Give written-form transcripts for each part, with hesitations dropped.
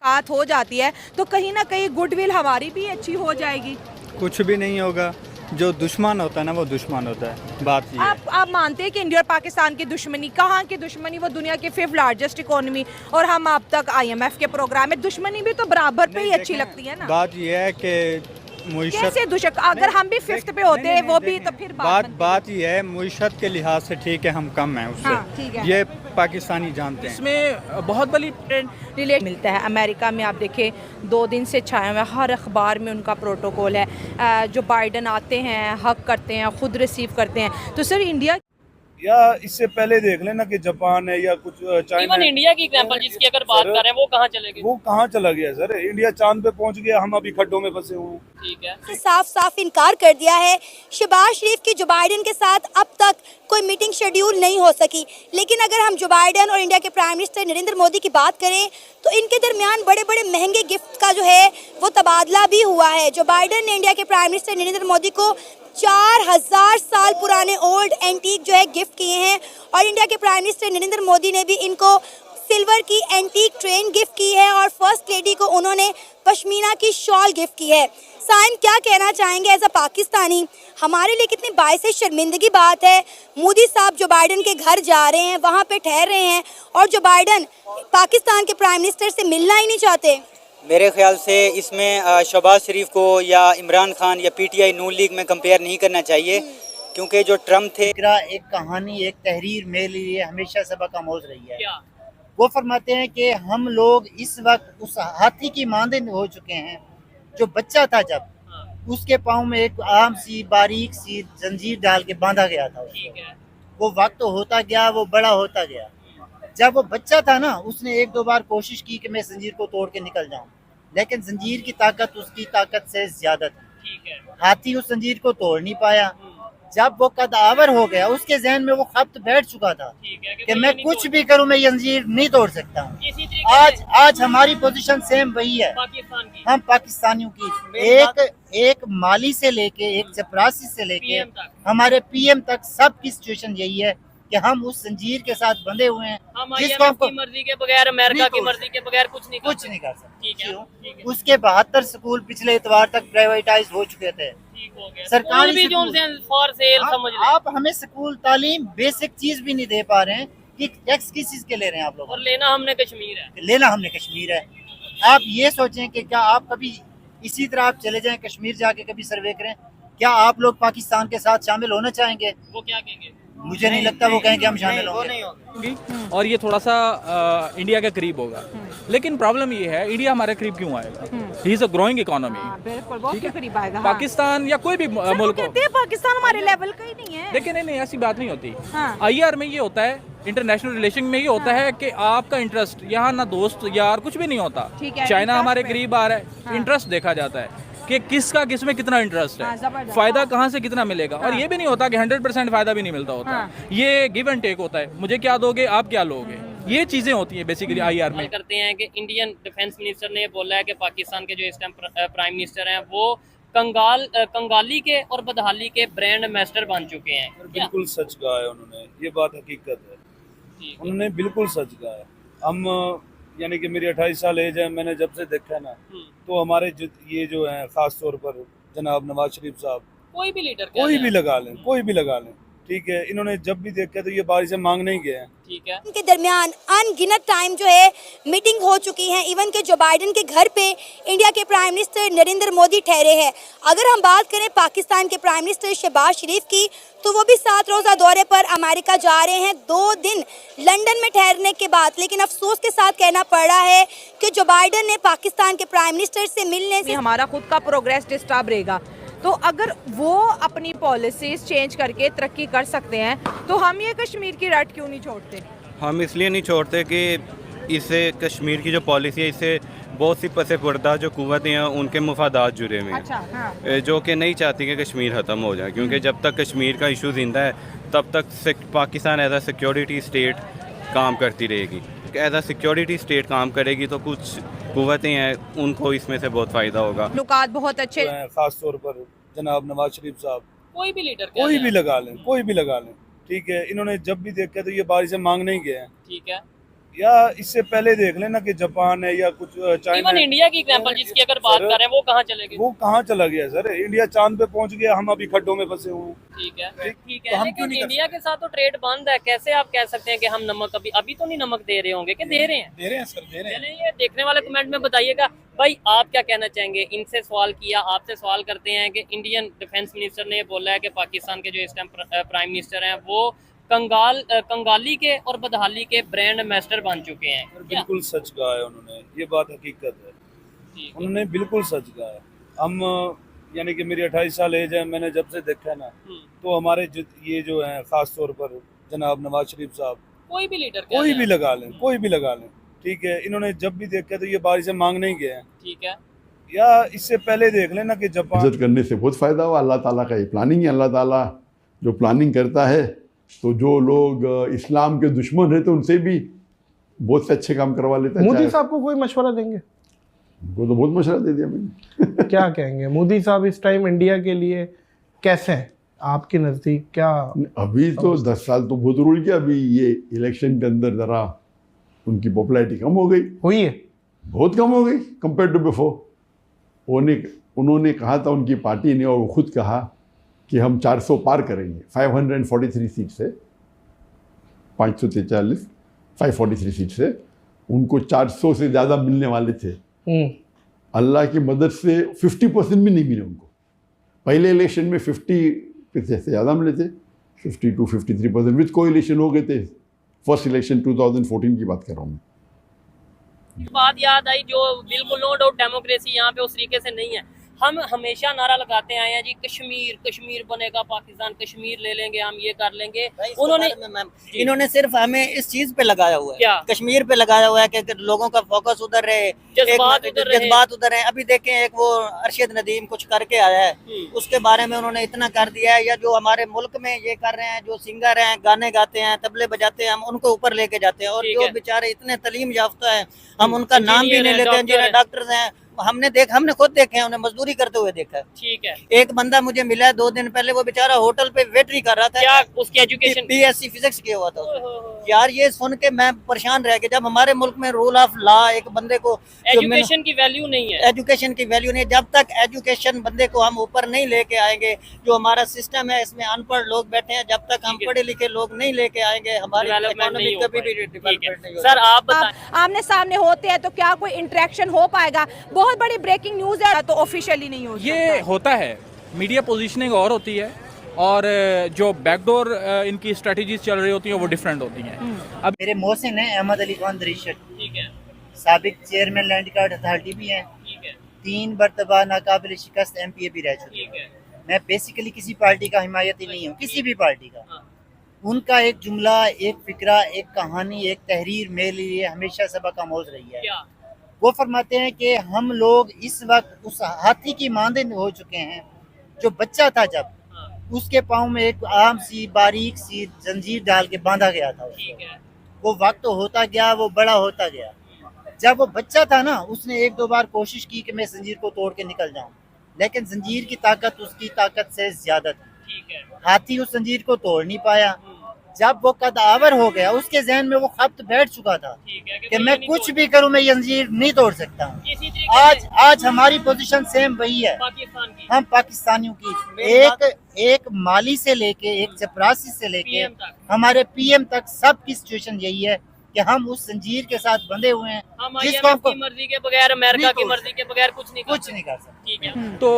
बात हो जाती है तो कहीं ना कहीं गुडविल हमारी भी अच्छी हो जाएगी। कुछ भी नहीं होगा। जो दुश्मन होता है ना वो दुश्मन होता है, बात ये है। आप मानते हैं कि इंडिया और पाकिस्तान की दुश्मनी, कहाँ की दुश्मनी? वो दुनिया की 5th लार्जेस्ट इकोनॉमी और हम अब तक IMF के प्रोग्राम में दुश्मनी भी तो बराबर पे ही अच्छी लगती है ना। बात ये है कि मुइशत कैसे दुश्मन? अगर हम भी 5th पे होते हैं वो भी तो फिर बात ये है, मुइशत के लिहाज से ठीक है, हम कम हैं उससे। हाँ, ठीक है। ये पाकिस्तानी जानते हैं। इसमें बहुत बड़ी रिलेट मिलता है। अमेरिका में आप देखें 2 दिन से छाया हुआ है, हर अखबार में उनका प्रोटोकॉल है। जो बाइडन आते हैं, हक करते हैं, खुद रिसीव करते हैं। तो सर इंडिया या इससे पहले देख लेना कि जापान है या कुछ चाइना इवन इंडिया की एग्जांपल जिसकी अगर बात कर रहे हैं वो कहाँ चले गए? वो कहाँ चला गया सर? इंडिया चांद पे पहुंच गया, हम अभी खड्डों में फंसे हुए हैं। ठीक है, साफ साफ इनकार कर दिया है। शहबाज शरीफ की जो बाइडन के साथ अब तक कोई मीटिंग शेड्यूल नहीं हो सकी, लेकिन अगर हम जो बाइडन और इंडिया के प्राइम मिनिस्टर नरेंद्र मोदी की बात करें तो इनके दरमियान बड़े बड़े महंगे गिफ्ट का जो है वो तबादला भी हुआ है। जो बाइडन ने इंडिया के प्राइम मिनिस्टर नरेंद्र मोदी को 4000 साल पुराने ओल्ड एंटीक जो है गिफ्ट किए हैं और इंडिया के प्राइम मिनिस्टर नरेंद्र मोदी ने भी इनको सिल्वर की एंटीक ट्रेन गिफ्ट की है और फर्स्ट लेडी को उन्होंने पश्मीना की शॉल गिफ्ट की है। साइन क्या कहना चाहेंगे एज अ पाकिस्तानी? हमारे लिए कितनी बाइस शर्मिंदगी बात है। मोदी साहब जो बाइडन के घर जा रहे हैं, वहाँ पे ठहर रहे हैं और जो बाइडन पाकिस्तान के प्राइम मिनिस्टर से मिलना ही नहीं चाहते। मेरे ख्याल से इसमें शहबाज शरीफ को या इमरान खान या PTI नून लीग में कंपेयर नहीं करना चाहिए, क्योंकि जो ट्रम्प थे एक कहानी, एक तहरीर मेरे लिए हमेशा सबक आमोज रही है। क्या? वो फरमाते हैं कि हम लोग इस वक्त उस हाथी की मानद हो चुके हैं जो बच्चा था, जब उसके पाँव में एक आम सी बारीक सी जंजीर डाल के बांधा गया था। ठीक है, वो वक्त होता गया, वो बड़ा होता गया। जब वो बच्चा था ना, उसने 1-2 बार कोशिश की कि मैं जंजीर को तोड़ के निकल जाऊं, लेकिन जंजीर की ताकत उसकी ताकत से ज्यादा थी। ठीक है, हाथी उस जंजीर को तोड़ नहीं पाया। जब वो कदावर हो गया, उसके जहन में वो खप्त बैठ चुका था ठीक है कि मैं कुछ भी करूं, मैं ये जंजीर नहीं तोड़ सकता हूं। इसी तरीके आज हमारी पोजीशन सेम वही है। पाकिस्तान की हम पाकिस्तानियों की एक माली से लेके, एक चपरासी से लेके PM तक। हमारे PM तक सबकी सिचुएशन यही है कि हम उस जंजीर के साथ बंधे हुए हैं हम जिसको IMF हमको की मर्जी के बगैर, अमेरिका नहीं की तोड़ मर्जी के बगैर कुछ नहीं कर सकते। ठीक है, क्यों? ठीक है, उसके 72 स्कूल पिछले इतवार तक प्राइवेटाइज हो चुके थे। ठीक हो गया। सरकारी स्कूल भी जो स्कूल। उनसे फॉर सेल समझ ले आप हमें स्कूल तालीम बेसिक चीज भी नहीं दे पा रहे हैं कि टैक्स किस चीज के ले रहे हैं आप लोग? और लेना हमने कश्मीर है। लेना हमने कश्मीर है। आप ये सोचें कि क्या आप कभी इसी तरह आप चले जाएं कश्मीर जाके कभी सर्वे करें, क्या आप लोग पाकिस्तान के साथ शामिल होना चाहेंगे? वो क्या कहेंगे? मुझे नहीं लगता वो कहेंगे हम शामिल होंगे। और ये थोड़ा सा इंडिया के करीब होगा। लेकिन प्रॉब्लम ये है, इंडिया हमारे करीब क्यों आएगा? He is a growing economy. बिल्कुल बहुत के करीब आएगा। पाकिस्तान या कोई भी मुल्क हो। कहते हैं पाकिस्तान हमारे लेवल का ही नहीं है। देखिए नहीं, ऐसी बात नहीं होती। हाँ। IR में ये होता है, इंटरनेशनल रिलेशन में ये होता है कि आपका इंटरेस्ट, यहाँ ना दोस्त यार कुछ भी नहीं होता। ठीक है, चाइना interest हमारे पे। करीब आ रहा है, इंटरेस्ट देखा जाता है कि किसका किस में कितना इंटरेस्ट हाँ, है, जबरदस्त। फायदा कहाँ से कितना मिलेगा। और ये भी नहीं होता कि 100% फायदा भी नहीं मिलता होता। हाँ। ये गिव एंड टेक होता है, मुझे क्या दोगे आप क्या लोगे, ये चीजें होती हैं बेसिकली IR में। करते हैं कि इंडियन डिफेंस मिनिस्टर ने बोला है कि पाकिस्तान के जो इस टाइम प्राइम मिनिस्टर हैं वो कंगाली के और बदहाली के ब्रांड एम्बेसडर बन चुके हैं। बिल्कुल सच कहा है उन्होंने, ये बात हकीकत है। ठीक है। उन्होंने बिल्कुल सच कहा है। हम यानी कि मेरी 28 साल एज है, मैंने जब से देखा ना, तो हमारे ये जो है खास तौर पर जनाब नवाज शरीफ साहब, कोई भी लीडर कोई भी लगा लें, कोई भी लगा लें, ठीक है, इन्होंने जब भी देखा तो ये बारी से मांग नहीं गए हैं। ठीक है, इनके दरमियान अनगिनत टाइम जो है मीटिंग हो चुकी है। इवन के जो बाइडन के घर पे इंडिया के प्राइम मिनिस्टर नरेंद्र मोदी ठहरे हैं। अगर हम बात करें पाकिस्तान के प्राइम मिनिस्टर शहबाज शरीफ की, तो वो भी 7 रोज़ा दौरे पर अमेरिका जा रहे हैं, 2 दिन लंदन में ठहरने के बाद। लेकिन अफसोस के साथ कहना पड़ रहा है कि जो बाइडन ने पाकिस्तान के प्राइम मिनिस्टर से मिलने से हमारा खुद का प्रोग्रेस डिस्टर्ब रहेगा। तो अगर वो अपनी पॉलिसीज चेंज करके तरक्की कर सकते हैं तो हम ये कश्मीर की रट क्यों नहीं छोड़ते? हम इसलिए नहीं छोड़ते कि इससे कश्मीर की जो पॉलिसी है, इससे बहुत सी पस पर्दा जो कुव्वतें हैं उनके मफादात जुड़े हुए हैं। अच्छा, हाँ। जो कि नहीं चाहती कि कश्मीर ख़त्म हो जाए, क्योंकि जब तक कश्मीर का इशू जिंदा है तब तक पाकिस्तान एज आ सिक्योरिटी स्टेट काम करती रहेगी। एज आ सिक्योरिटी स्टेट काम करेगी तो कुछ कुव्वतें हैं उनको इसमें से बहुत फ़ायदा होगा। लुकात बहुत अच्छे जो है खास तौर पर जनाब नवाज शरीफ साहब, कोई भी लीडर कोई भी लगा लें, कोई भी लगा लें, ठीक है, इन्होंने जब भी देखा तो ये बारी से मांग नहीं गए हैं। ठीक है, या इससे पहले देख लेना कि जापान है या कुछ चाइना इवन है। इंडिया की एग्जांपल जिसकी अगर बात सर, कर रहे हैं वो कहाँ चले गए? वो कहाँ चला गया सर? इंडिया चांद पे पहुंच गया, हम अभी खड्डों में फंसे हुए हैं। ठीक है ठीक तो है, हम क्यों लेकिन नहीं कर इंडिया के साथ तो ट्रेड बंद है, कैसे आप कह सकते हैं कि हम नमक अभी तो नहीं नमक दे रहे होंगे कि दे रहे हैं? दे रहे हैं सर, दे रहे हैं। चलिए ये देखने वाले कमेंट में बताइएगा भाई आप क्या कहना चाहेंगे। इनसे सवाल किया, आपसे सवाल करते हैं कि इंडियन डिफेंस मिनिस्टर ने बोला है कि पाकिस्तान के जो इस टाइम प्राइम मिनिस्टर हैं वो कंगाली के और बदहाली के ब्रांड एम्बेसडर बन चुके हैं। क्या? बिल्कुल सच कहा है उन्होंने, ये बात हकीकत है। ठीक है। उन्होंने बिल्कुल सच कहा है। हम यानी कि मेरी 28 साल एज है, मैंने जब से देखा है ना, तो हमारे ये जो है खास तौर पर जनाब नवाज शरीफ साहब, कोई भी लीडर कोई भी लगा लें, कोई भी लगा लें, ठीक है, इन्होंने जब भी देखा तो ये बारी से मांग नहीं गए हैं। ठीक है, या इससे पहले देख लेना कि जापान इज्जत करने से बहुत फ़ायदा हुआ। अल्लाह ताला का ये प्लानिंग है। अल्लाह ताला जो प्लानिंग करता है, तो जो लोग इस्लाम के दुश्मन रहते उनसे भी बहुत से अच्छे काम करवा लेता है। मोदी साहब को कोई मशवरा देंगे? वो तो बहुत मशवरा दे दिया मैंने। क्या कहेंगे मोदी साहब इस टाइम इंडिया के लिए कैसे हैं आपके नज़दीक? क्या अभी तो 10 साल तो बहुत रूल किया। अभी ये इलेक्शन के अंदर ज़रा उनकी पॉपुलैरिटी कम हो गई, हुई है? बहुत कम हो गई कंपेयर टू बिफोर। उन्होंने कहा था, उनकी पार्टी ने, और वो खुद कहा कि हम 400 पार करेंगे। 543 सीट से 543 543 सीट से उनको 400 से ज़्यादा मिलने वाले थे। अल्लाह की मदद से 50% भी नहीं मिले उनको। पहले इलेक्शन में 50% से ज़्यादा मिले थे, 52-53% विद कोएलिशन हो गए थे। फर्स्ट इलेक्शन 2014 की बात कर रहा हूँ मैं। बात याद आई जो बिल्कुल नो डाउट डेमोक्रेसी यहाँ पे उस तरीके से नहीं है। हम हमेशा नारा लगाते आए हैं जी कश्मीर कश्मीर बनेगा पाकिस्तान, कश्मीर ले लेंगे हम, ये कर लेंगे। इन्होंने सिर्फ हमें इस चीज पे लगाया हुआ है, क्या? कश्मीर पे लगाया हुआ है कि लोगों का फोकस उधर रहे, जज्बात उधर रहे। अभी देखें एक वो अरशद नदीम कुछ करके आया है, उसके बारे में उन्होंने इतना कर दिया है। या जो हमारे मुल्क में ये कर रहे हैं, जो सिंगर हैं, गाने गाते हैं, तबले बजाते हैं, हम उनको ऊपर लेके जाते हैं। और जो बेचारे इतने तलीम याफ्ता है, हम उनका नाम भी नहीं लेते हैं, जिन्हें डॉक्टर्स हैं। हमने खुद देखे हैं, उन्हें मजदूरी करते हुए देखा है। ठीक है। एक बंदा मुझे मिला 2 दिन पहले, वो बेचारा होटल पे वेटरी कर रहा था। क्या उसकी एजुकेशन? BSc फिजिक्स किया हुआ था। यार ये सुन के मैं परेशान रह गया। जब हमारे मुल्क में रूल ऑफ लॉ एक बंदे को, एजुकेशन की वैल्यू नहीं है, एजुकेशन की वैल्यू नहीं है। जब तक एजुकेशन बंदे को हम ऊपर नहीं लेके आएंगे, जो हमारा सिस्टम है इसमें अनपढ़ लोग बैठे हैं, जब तक हम पढ़े लिखे लोग नहीं लेके आएंगे, हमारी इकोनॉमी कभी भी डेवलपमेंट नहीं होगी। सर आप बताएं, आमने सामने होते हैं तो क्या कोई इंटरेक्शन हो पाएगा? बहुत बड़ी ब्रेकिंग न्यूज़ है तो ऑफिशियली नहीं हो सकता। ये होता है, मीडिया पोजीशनिंग और होती है, और जो बैकडोर इनकी स्ट्रेटजीज चल रही होती हैं वो डिफरेंट होती हैं। अब मेरे मोहसिन है अहमद अली खान दरीशट, ठीक है, साबिक चेयरमैन लैंड कार्ड अथॉरिटी भी हैं, ठीक है, 3 मरतबा नाकाबिल शिकस्त MPA भी रह चुके ठीक है। हैं। मैं बेसिकली किसी पार्टी का हिमायती नहीं हूँ, किसी भी पार्टी का। हाँ। उनका एक जुमला, एक फिक्रा, एक कहानी, एक तहरीर मेरे लिए हमेशा सबक आमोज रही है। क्या? वो फरमाते हैं कि हम लोग इस वक्त उस हाथी की मानद हो चुके हैं जो बच्चा था, जब उसके पाँव में एक आम सी बारीक सी जंजीर डाल के बांधा गया था। ठीक है। वो वक्त होता गया, वो बड़ा होता गया। जब वो बच्चा था ना, उसने 1-2 बार कोशिश की कि मैं जंजीर को तोड़ के निकल जाऊं, लेकिन जंजीर की ताकत उसकी ताकत से ज्यादा थी। ठीक है। हाथी उस जंजीर को तोड़ नहीं पाया। जब वो कदावर हो गया, उसके जहन में वो खप्त बैठ चुका था ठीक है कि मैं कुछ भी करूं, मैं ये जंजीर नहीं तोड़ सकता हूं। इसी तरीके से आज हमारी पोजीशन सेम वही है। पाकिस्तान की हम पाकिस्तानियों की एक माली से लेके, एक चपरासी से लेके PM तक, हमारे PM तक सबकी सिचुएशन यही है कि हम उस जंजीर के साथ बंधे हुए हैं, हम जिसको IMF की मर्जी के बगैर, अमेरिका की मर्जी के बगैर कुछ नहीं कुछ नहीं कर सकते। ठीक है। तो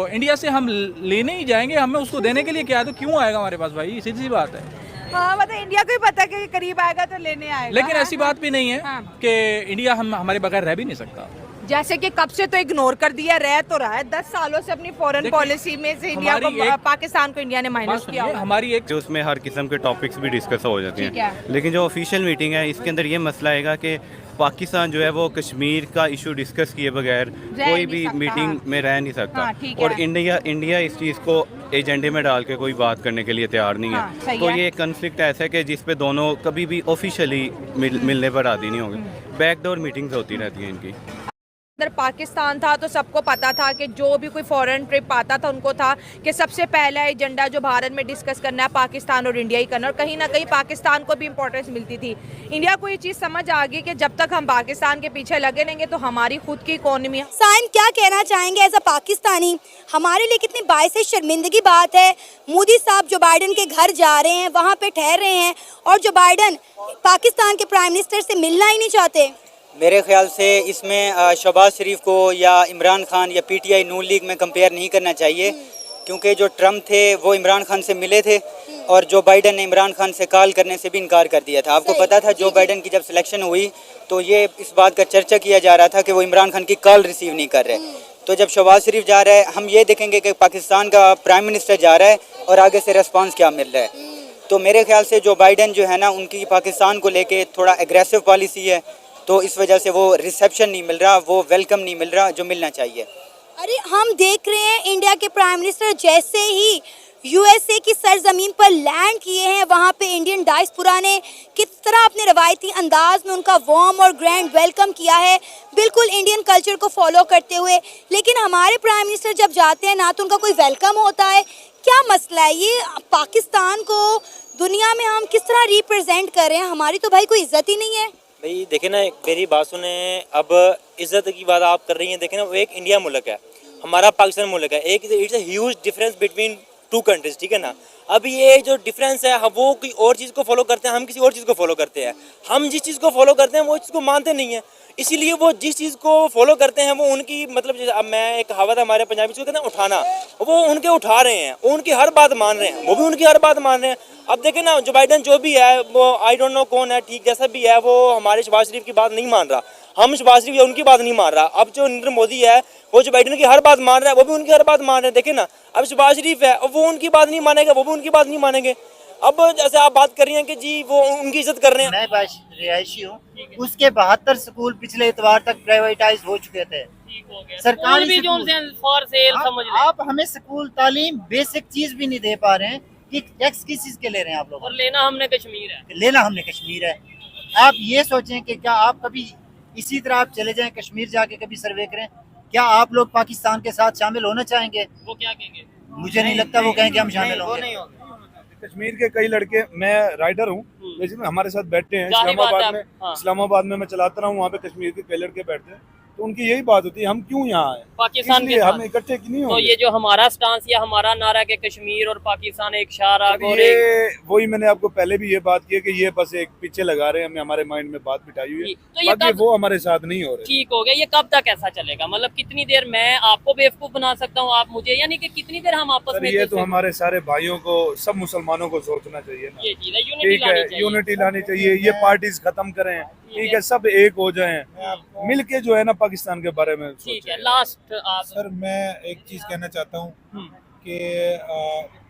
इंडिया से हम लेने ही जाएंगे, हमें उसको देने के लिए क्या है, तो क्यों आएगा हमारे पास भाई? सीधी सी बात है। हाँ, मतलब इंडिया को ही पता है कि करीब आएगा तो लेने आएगा। लेकिन ऐसी बात भी नहीं है हाँ। कि इंडिया हमारे बगैर रह भी नहीं सकता। जैसे कि कब से तो इग्नोर कर दिया, रह तो रहा है 10 सालों से अपनी फॉरेन पॉलिसी में से इंडिया को, पाकिस्तान को इंडिया ने माइनस किया हुआ है। हमारी एक जो उसमें हर किस्म के टॉपिक्स भी डिस्कस हो जाते ठीक हैं, है। लेकिन जो ऑफिशियल मीटिंग है इसके अंदर ये मसला आएगा कि पाकिस्तान जो है वो कश्मीर का इशू डिस्कस किए बगैर कोई भी मीटिंग में रह नहीं सकता। हाँ, ठीक और है। इंडिया इस चीज़ को एजेंडे में डाल के कोई बात करने के लिए तैयार नहीं हाँ, है। सही तो है। ये कन्फ्लिक्ट ऐसा है कि जिस पे दोनों कभी भी ऑफिशियली मिलने पर राजी नहीं होंगे। बैकडोर मीटिंग्स होती रहती हैं इनकी। अंदर पाकिस्तान था तो सबको पता था कि जो भी कोई फॉरेन ट्रिप आता था उनको था कि सबसे पहला एजेंडा जो भारत में डिस्कस करना है पाकिस्तान और इंडिया ही करना, और कहीं ना कहीं पाकिस्तान को भी इंपॉर्टेंस मिलती थी। इंडिया को ये चीज़ समझ आ गई कि जब तक हम पाकिस्तान के पीछे लगे रहेंगे तो हमारी खुद की इकोनॉमी। साइम, क्या कहना चाहेंगे एज अ पाकिस्तानी, हमारे लिए कितनी बाइस शर्मिंदगी बात है, मोदी साहब जो बाइडन के घर जा रहे हैं, वहाँ पे ठहर रहे हैं, और जो बाइडन पाकिस्तान के प्राइम मिनिस्टर से मिलना ही नहीं चाहते। मेरे ख्याल से इसमें शहबाज शरीफ को या इमरान खान या पीटीआई नून लीग में कंपेयर नहीं करना चाहिए, क्योंकि जो ट्रम्प थे वो इमरान खान से मिले थे और जो बाइडन ने इमरान खान से कॉल करने से भी इनकार कर दिया था। आपको पता था जो बाइडन की जब सिलेक्शन हुई तो ये इस बात का चर्चा किया जा रहा था कि वो इमरान खान की कॉल रिसीव नहीं कर रहे। तो जब शहबाज शरीफ जा रहा है, हम ये देखेंगे कि पाकिस्तान का प्राइम मिनिस्टर जा रहा है और आगे से रिस्पांस क्या मिल रहा है। तो मेरे ख्याल से जो बाइडन जो है ना, उनकी पाकिस्तान को लेके थोड़ा एग्रेसिव पॉलिसी है, तो इस वजह से वो रिसेप्शन नहीं मिल रहा, वो वेलकम नहीं मिल रहा जो मिलना चाहिए। अरे हम देख रहे हैं इंडिया के प्राइम मिनिस्टर जैसे ही यूएसए की सरजमीन पर लैंड किए हैं, वहाँ पे इंडियन डायस्पोरा ने किस तरह अपने रवायती अंदाज में उनका वार्म और ग्रैंड वेलकम किया है, बिल्कुल इंडियन कल्चर को फॉलो करते हुए। लेकिन हमारे प्राइम मिनिस्टर जब जाते हैं ना तो उनका कोई वेलकम होता है। क्या मसला है ये? पाकिस्तान को दुनिया में हम किस तरह रिप्रेजेंट कर रहे हैं? हमारी तो भाई कोई इज्जत ही नहीं है। भाई देखे ना, मेरी बात सुने, अब इज्जत की बात आप कर रही हैं, देखे ना, वो एक इंडिया मुल्क है, हमारा पाकिस्तान मुल्क है, एक it's a huge difference between two countries, ठीक है ना। अब ये जो डिफरेंस है, वो कोई और चीज़ को फॉलो करते हैं, हम किसी और चीज़ को फॉलो करते हैं। हम जिस चीज़ को फॉलो करते हैं वो चीज़ को मानते नहीं है, इसीलिए वो जिस चीज़ को फॉलो करते हैं वो उनकी, मतलब जैसे अब मैं एक कहावत है हमारे पंजाबी को कहते हैं उठाना, वो उनके उठा रहे हैं, वो उनकी हर बात मान रहे हैं, वो भी उनकी हर बात मान रहे हैं। अब देखें ना, जो बाइडन जो भी है वो आई डोंट नो कौन है, ठीक जैसा भी है, वो हमारे शहबाज शरीफ की बात नहीं मान रहा, हम शहबाज शरीफ उनकी बात नहीं मान रहा। अब जो नरेंद्र मोदी है वो जो बाइडन की हर बात मान रहा है, वो भी उनकी हर बात मान रहे हैं। देखें ना, अब शहबाज शरीफ है वो उनकी बात नहीं मानेगा, वो भी उनकी बात नहीं मानेंगे। अब जैसे आप बात कर रही हैं कि जी वो उनकी इज्जत कर रहे हैं। मैं रिहायशी हूँ, उसके 72 स्कूल पिछले इतवार तक प्राइवेटाइज हो चुके थे। सरकारी आप हमें स्कूल तालीम बेसिक चीज भी नहीं दे पा रहे हैं कि टैक्स किस चीज के ले रहे हैं आप लोग, और लेना हमने कश्मीर है, लेना हमने कश्मीर है। आप ये सोचें कि क्या आप कभी इसी तरह आप चले जाएं कश्मीर जाके कभी सर्वे करें, क्या आप लोग पाकिस्तान के साथ शामिल होना चाहेंगे? वो क्या कहेंगे? मुझे नहीं लगता वो कहेंगे हम शामिल होंगे। कश्मीर के कई लड़के, मैं राइडर हूँ, बेसिकली हमारे साथ बैठते हैं इस्लामाबाद में। हाँ। इस्लामाबाद में मैं चलाता रहा हूँ, वहाँ पे कश्मीर के कई लड़के बैठते हैं, तो उनकी यही बात होती है हम क्यों यहाँ आए, पाकिस्तान के हम इकट्ठे क्यों नहीं तो होंगे? ये जो हमारा स्टांस या हमारा नारा के कश्मीर और पाकिस्तान एक शाहराग और ये वही मैंने आपको पहले भी ये बात की है कि ये बस एक पीछे लगा रहे हैं, हमें हमारे माइंड में बात बिठाई हुई है, तो ये बाकी वो हमारे साथ नहीं हो रहे। ठीक हो गया। ये कब तक ऐसा चलेगा? मतलब कितनी देर मैं आपको बेवकूफ बना सकता हूँ, आप मुझे, यानी कि कितनी देर हम आपस में? ये तो हमारे सारे भाइयों को, सब मुसलमानों को सोचना चाहिए ना, ये चीज है, ठीक है, यूनिटी लानी चाहिए, ये पार्टीज खत्म करें, ठीक है, सब एक हो जाएं, मिलके जो है ना पाकिस्तान के बारे में ठीक है। लास्ट आप सर, मैं एक चीज़ कहना चाहता हूँ कि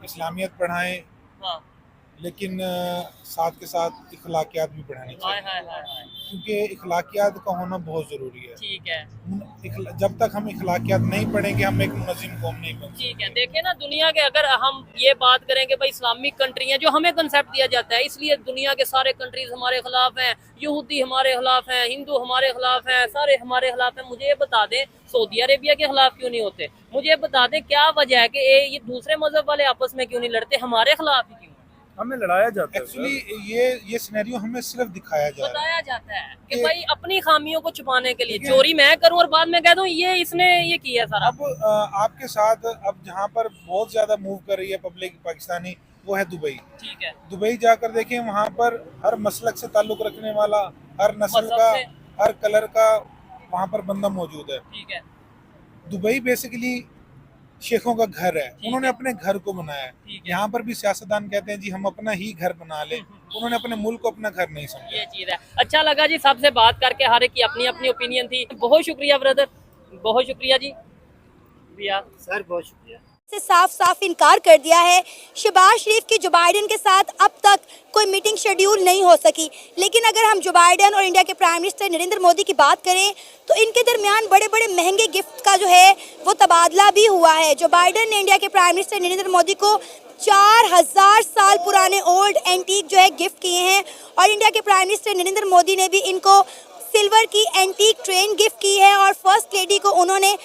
इस्लामियत पढ़ाएं, हाँ। लेकिन साथ के साथ इखलाकियात भी पढ़ानी चाहिए, हाय। क्योंकि इखलाकियात का होना बहुत ज़रूरी है। ठीक है, जब तक हम इखलाकियात नहीं पढ़ेंगे हम एक मुनज़्ज़िम कौम नहीं बन सकते। ठीक है। देखिए ना, दुनिया के अगर हम ये बात करें कि भाई इस्लामिक कंट्री हैं, जो हमें कंसेप्ट दिया जाता है, इसलिए दुनिया के सारे कंट्रीज हमारे खिलाफ हैं, यहूदी हमारे खिलाफ हैं, हिंदू हमारे खिलाफ हैं, सारे हमारे खिलाफ हैं। मुझे ये बता दें सऊदी अरेबिया के खिलाफ क्यों नहीं होते? मुझे बता दें क्या वजह है कि ये दूसरे मजहब वाले आपस में क्यों नहीं लड़ते, हमारे खिलाफ ही क्यों? हमें लड़ाया जाता है। एक्चुअली ये सिनेरियो हमें सिर्फ दिखाया जा रहा है, बताया जाता है कि भाई अपनी खामियों को छुपाने के लिए चोरी मैं करूं और बाद में कह दूं ये इसने ये किया सारा। अब आपके साथ अब जहाँ पर बहुत ज्यादा मूव कर रही है पब्लिक पाकिस्तानी, वो है दुबई। ठीक है, दुबई जाकर देखें, वहाँ पर हर मसलक से ताल्लुक रखने वाला, हर नस्ल का, हर कलर का वहाँ पर बंदा मौजूद है। ठीक है, दुबई बेसिकली शेखों का घर है, उन्होंने अपने घर को बनाया है। यहाँ पर भी सियासतदान कहते हैं जी हम अपना ही घर बना ले, उन्होंने अपने मुल्क को अपना घर नहीं समझा। ये चीज है। अच्छा लगा जी सबसे बात करके, हर एक की अपनी अपनी ओपिनियन थी। बहुत शुक्रिया ब्रदर, बहुत शुक्रिया जी भैया। सर बहुत शुक्रिया। से साफ साफ इनकार कर दिया है। शहबाज शरीफ की जो बाइडन के साथ अब तक कोई मीटिंग शेड्यूल नहीं हो सकी, लेकिन अगर हम जो बाइडन और इंडिया के प्राइम मिनिस्टर नरेंद्र मोदी की बात करें तो इनके दरमियान बड़े बड़े महंगे गिफ्ट का जो है वो तबादला भी हुआ है। जो बाइडन ने इंडिया के प्राइम मिनिस्टर नरेंद्र मोदी को 4000 साल पुराने ओल्ड एंटीक जो है गिफ्ट किए हैं, और इंडिया के प्राइम मिनिस्टर नरेंद्र मोदी ने भी इनको सिल्वर की एंटीक ट्रेन गिफ्ट की है और फर्स्ट लेडी को उन्होंने